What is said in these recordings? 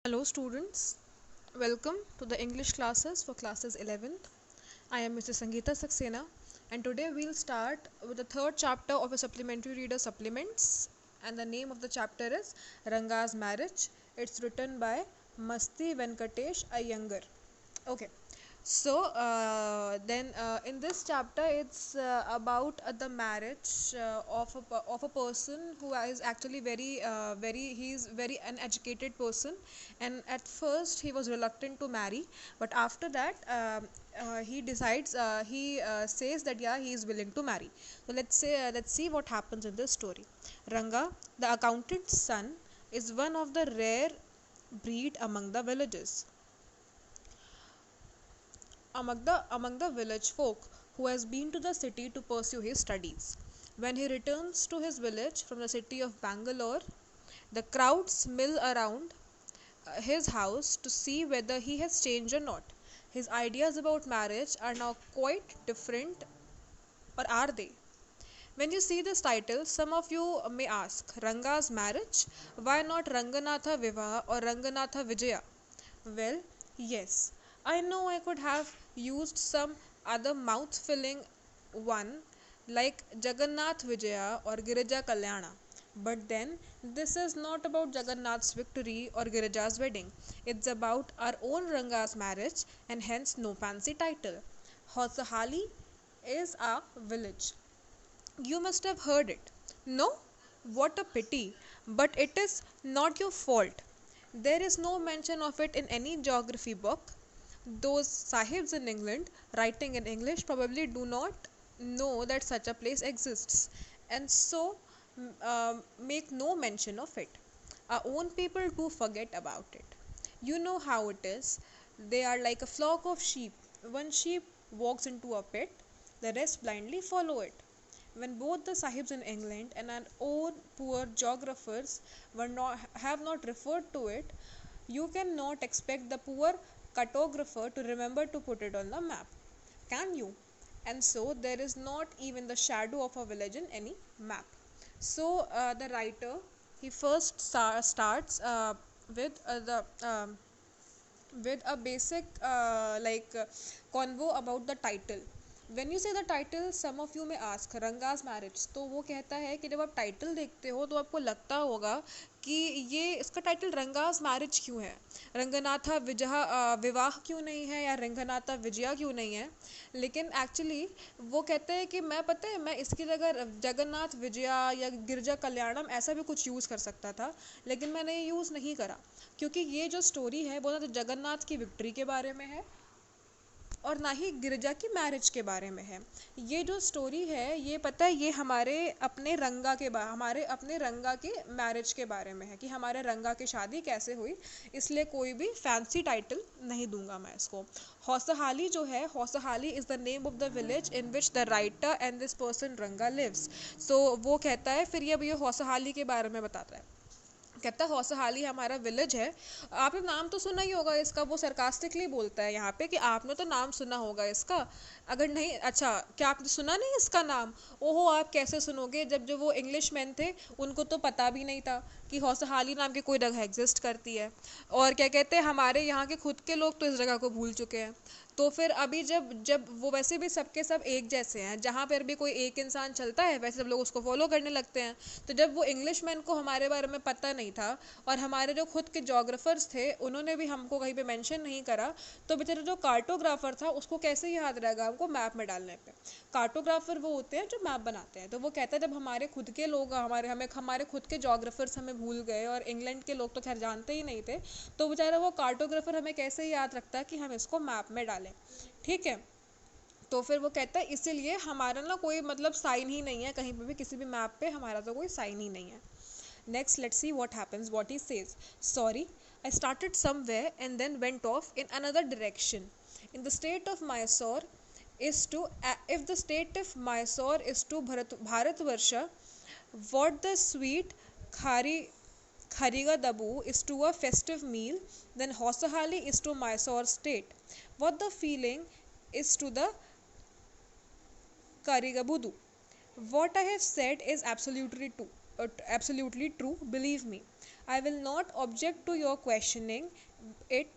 Hello students, welcome to the English classes for classes 11th. I am Mrs. Sangeeta Saxena and today we'll start with the third chapter of a supplementary reader supplements, and the name of the chapter is Ranga's Marriage. It's written by Masti Venkatesh Iyengar. Okay, so then in this chapter it's about the marriage of a person who is actually very he's very uneducated person, and at first he was reluctant to marry, but after that he says that yeah, he is willing to marry. So let's see what happens in this story. Ranga, the accountant's son, is one of the rare breed among the village folk who has been to the city to pursue his studies. When he returns to his village from the city of Bangalore, the crowds mill around his house to see whether he has changed or not. His ideas about marriage are now quite different, or are they? When you see this title, some of you may ask, Ranga's marriage? Why not Ranganatha Vivaha or Ranganatha Vijaya? Well, yes, I know I could have used some other mouth filling one like Jagannath Vijaya or Girija Kalyana. But then, this is not about Jagannath's victory or Girija's wedding. It's about our own Ranga's marriage, and hence no fancy title. Hosahali is a village. You must have heard it. No? What a pity. But it is not your fault. There is no mention of it in any geography book. Those sahibs in England, writing in English, probably do not know that such a place exists, and so make no mention of it. Our own people do forget about it. You know how it is. They are like a flock of sheep. One sheep walks into a pit, the rest blindly follow it. When both the sahibs in England and our own poor geographers have not referred to it, you cannot expect the poor cartographer to remember to put it on the map, can you? And so there is not even the shadow of a village in any map. So the writer, he first starts with the with a basic convo about the title. When you say the title, some of you may ask Ranga's marriage, तो वो कहता है कि जब आप title देखते हो तो आपको लगता होगा कि ये इसका टाइटल रंगास मैरिज क्यों है, रंगनाथा विवाह क्यों नहीं है, या रंगनाथा विजया क्यों नहीं है. लेकिन एक्चुअली वो कहते हैं कि मैं पता है मैं इसकी जगह जगन्नाथ विजया या गिरजा कल्याणम ऐसा भी कुछ यूज़ कर सकता था, लेकिन मैंने ये यूज़ नहीं करा, क्योंकि ये जो स्टोरी है वो ना तो जगन्नाथ की विक्ट्री के बारे में है और ना ही गिरजा की मैरिज के बारे में है. ये जो स्टोरी है ये पता है ये हमारे अपने रंगा के मैरिज के बारे में है, कि हमारे रंगा की शादी कैसे हुई. इसलिए कोई भी फैंसी टाइटल नहीं दूंगा मैं इसको. हौसहाली जो है, Hosahalli is the name of the village in which the writer and this person Ranga lives. So वो कहता है, फिर ये हौसहाली के बारे में बताता है. कहता है हौसहाली हमारा विलेज है. आपने नाम तो सुना ही होगा इसका. वो सरकास्टिकली बोलता है यहाँ पे कि आपने तो नाम सुना होगा इसका. अगर नहीं, अच्छा क्या आपने सुना नहीं इसका नाम? ओहो, आप कैसे सुनोगे जब जो वो इंग्लिश मैन थे उनको तो पता भी नहीं था कि हौसहाली नाम की कोई जगह एग्जिस्ट करती है. और क्या कहते हैं, हमारे यहाँ के खुद के लोग तो इस जगह को भूल चुके हैं. तो फिर अभी जब जब वो वैसे भी सबके सब एक जैसे हैं, जहाँ पर भी कोई एक इंसान चलता है वैसे सब लोग उसको फॉलो करने लगते हैं. तो जब वो इंग्लिश मैन को हमारे बारे में पता नहीं था और हमारे जो खुद के जोग्राफर्स थे उन्होंने भी हमको कहीं पे मेंशन नहीं करा, तो बेचारा जो कार्टोग्राफर था उसको कैसे याद रहेगा हमको मैप में डालने पे. कार्टोग्राफर वो होते हैं जो मैप बनाते हैं. तो वो कहता है जब हमारे खुद के लोग हमारे खुद के जोग्राफर्स हमें भूल गए और इंग्लैंड के लोग तो खैर जानते ही नहीं थे, तो बेचारा वो कार्टोग्राफर हमें कैसे याद रखता है कि हम इसको मैप में डालें. ठीक है. तो फिर वो कहता है इसीलिए हमारा ना कोई मतलब साइन ही नहीं है कहीं पे भी, किसी भी मैप पे हमारा तो कोई साइन ही नहीं है. Next, let's see what happens, what he says. Sorry, I started somewhere and then went off in another direction. In the state of Mysore is to, if the state of Mysore is to Bharatvarsha, what the sweet Khariga Dabu is to a festive meal, then Hosahali is to Mysore state. What the feeling is to the Karigabudu. What I have said is absolutely true. absolutely true, believe me. I will not object to your questioning it,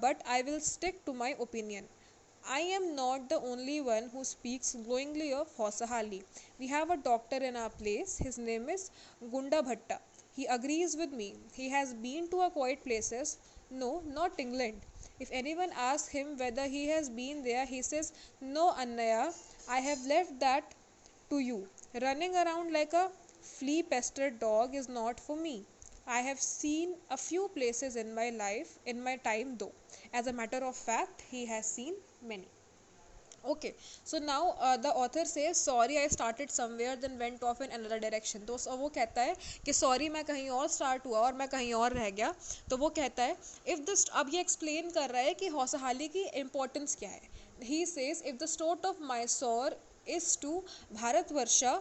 but I will stick to my opinion. I am not the only one who speaks glowingly of Hosahali. We have a doctor in our place. His name is Gunda Bhatta. He agrees with me. He has been to a quiet places. No, not England. If anyone asks him whether he has been there, he says, "No, Annaya, I have left that to you. Running around like a flea pestered dog is not for me. I have seen a few places in my life, in my time though. As a matter of fact, he has seen many." Okay, so now the author says sorry I started somewhere then went off in another direction. तो वो कहता है कि sorry मैं कहीं और start हुआ और मैं कहीं और रह गया. तो वो कहता है इफ़ द अब ये एक्सप्लेन कर रहा है कि हौसाहाली की इम्पोर्टेंस क्या है. He says if the state of Mysore is to Bharatvarsha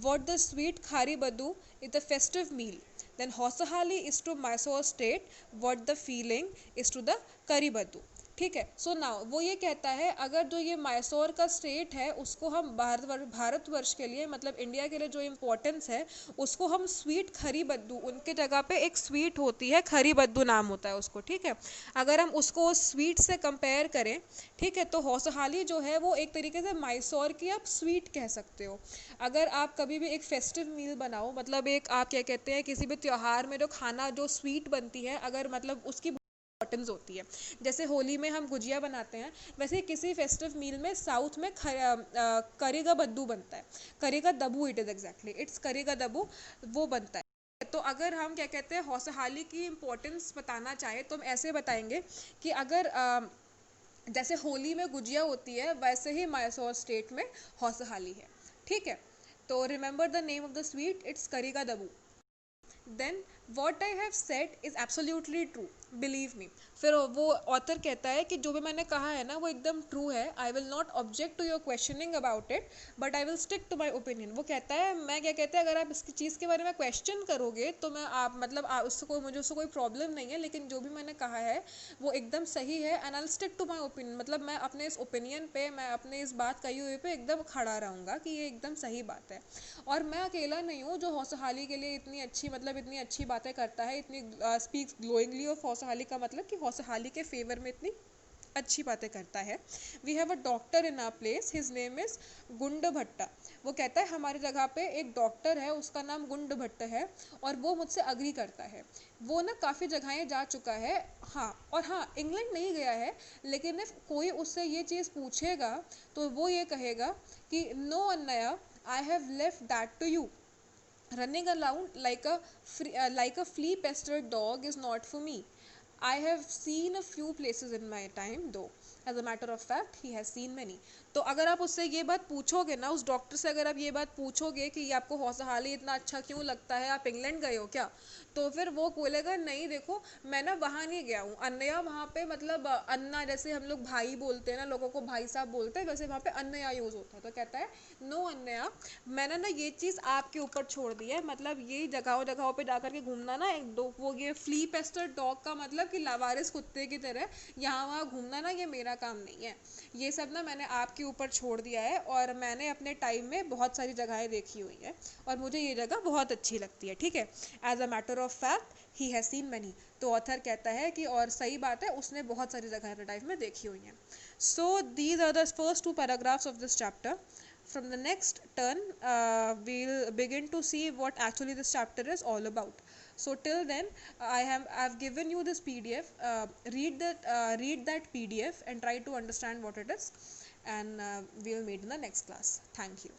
what the sweet khari badu is the festive meal, then Hosahali is to Mysore state what the feeling is to the kari badu. ठीक है. So now वो ये कहता है अगर जो ये मैसूर का स्टेट है उसको हम भारतवर्ष के लिए मतलब इंडिया के लिए जो इम्पोर्टेंस है उसको हम स्वीट खरी बद्दू, उनके जगह पे एक स्वीट होती है खरी बद्दू नाम होता है उसको. ठीक है. अगर हम उसको स्वीट से कंपेयर करें, ठीक है, तो हौसाहाली जो है वो एक तरीके से मैसूर की आप स्वीट कह सकते हो. अगर आप कभी भी एक फेस्टिव मील बनाओ, मतलब एक आप क्या कहते हैं किसी भी त्यौहार में जो खाना जो स्वीट बनती है, अगर मतलब उसकी इम्पोर्टेंस होती है. जैसे होली में हम गुजिया बनाते हैं, वैसे किसी फेस्टिव मील में साउथ में करी का बद्दू बनता है. करी का दबू, इट इज़ एग्जैक्टली इट्स करी का दबू, वो बनता है. तो अगर हम क्या कहते हैं हौसाहाली की इम्पोर्टेंस बताना चाहें तो हम ऐसे बताएंगे कि अगर जैसे होली में गुजिया होती है वैसे ही मैसूर स्टेट में हौसाहाली है. ठीक है. तो remember the name of the sweet, it's karigadabu. Then what I have said is absolutely true, believe me. फिर वो ऑथर कहता है कि जो भी मैंने कहा है ना वो एकदम ट्रू है. I will not object to your questioning about it but I will stick to my opinion. वो कहता है मैं क्या कहते हैं अगर आप इसकी चीज़ के बारे में क्वेश्चन करोगे तो मैं आप मतलब उससे मुझे उससे कोई प्रॉब्लम नहीं है, लेकिन जो भी मैंने कहा है वो एकदम सही है and I will stick to my opinion. मतलब मैं अपने इस ओपिनियन पे, मैं अपने इस बात कही हुई पे एकदम खड़ा रहूँगा कि ये एकदम सही बात है. और मैं अकेला नहीं हूँ जो हौसाहाली के लिए इतनी अच्छी मतलब इतनी अच्छी बातें करता है, इतनी स्पीक्स ग्लोइंगली ऑफ हौसाहाली का मतलब कि हौसाहाली के फेवर में इतनी अच्छी बातें करता है. We have a doctor in our place, his name is Gunda Bhatta. वो कहता है हमारी जगह पे एक डॉक्टर है, उसका नाम गुंड भट्ट है और वो मुझसे अग्री करता है. वो ना काफ़ी जगहें जा चुका है. हाँ, और हाँ, इंग्लैंड नहीं गया है, लेकिन इफ कोई उससे ये चीज़ पूछेगा तो वो ये कहेगा कि no Ananya, I have left that to you. Running around like a flea pestered dog is not for me. I have seen a few places in my time though. As a matter of fact, he has seen many. तो अगर आप उससे ये बात पूछोगे ना, उस doctor से अगर आप ये बात पूछोगे कि ये आपको हौसाहाली इतना अच्छा क्यों लगता है, आप इंग्लैंड गए हो क्या, तो फिर वो बोलेगा नहीं देखो मैं ना वहाँ नहीं गया हूँ. अन्नया वहाँ पे मतलब अन्ना, जैसे हम लोग भाई बोलते हैं ना, लोगों को भाई साहब बोलते हैं, वैसे वहाँ पे अन्नया यूज़ होता है. तो कहता है नो अन्नया, मैंने ना ये चीज़ आपके ऊपर छोड़ दी है. मतलब ये जगहों जगहों पे जाकर के घूमना ना, एक दो वो ये फ्ली पेस्टर डॉग का मतलब कि लावारिस कुत्ते की तरह यहाँ वहाँ घूमना ना, ये मेरा काम नहीं है. ये सब ना मैंने आपके ऊपर छोड़ दिया है और मैंने अपने टाइम में बहुत सारी जगहें देखी हुई हैं और मुझे ये जगह बहुत अच्छी लगती है. ठीक है. As a matter of fact he has seen many. तो ऑथर कहता है कि और सही बात है, उसने बहुत सारी जगह अपने टाइम में देखी हुई हैं. So these are the first two paragraphs of this chapter. From the next turn, we'll begin to see what actually this chapter is all about. So till then, I've given you this PDF. Read that PDF and try to understand what it is, and we'll meet in the next class. Thank you.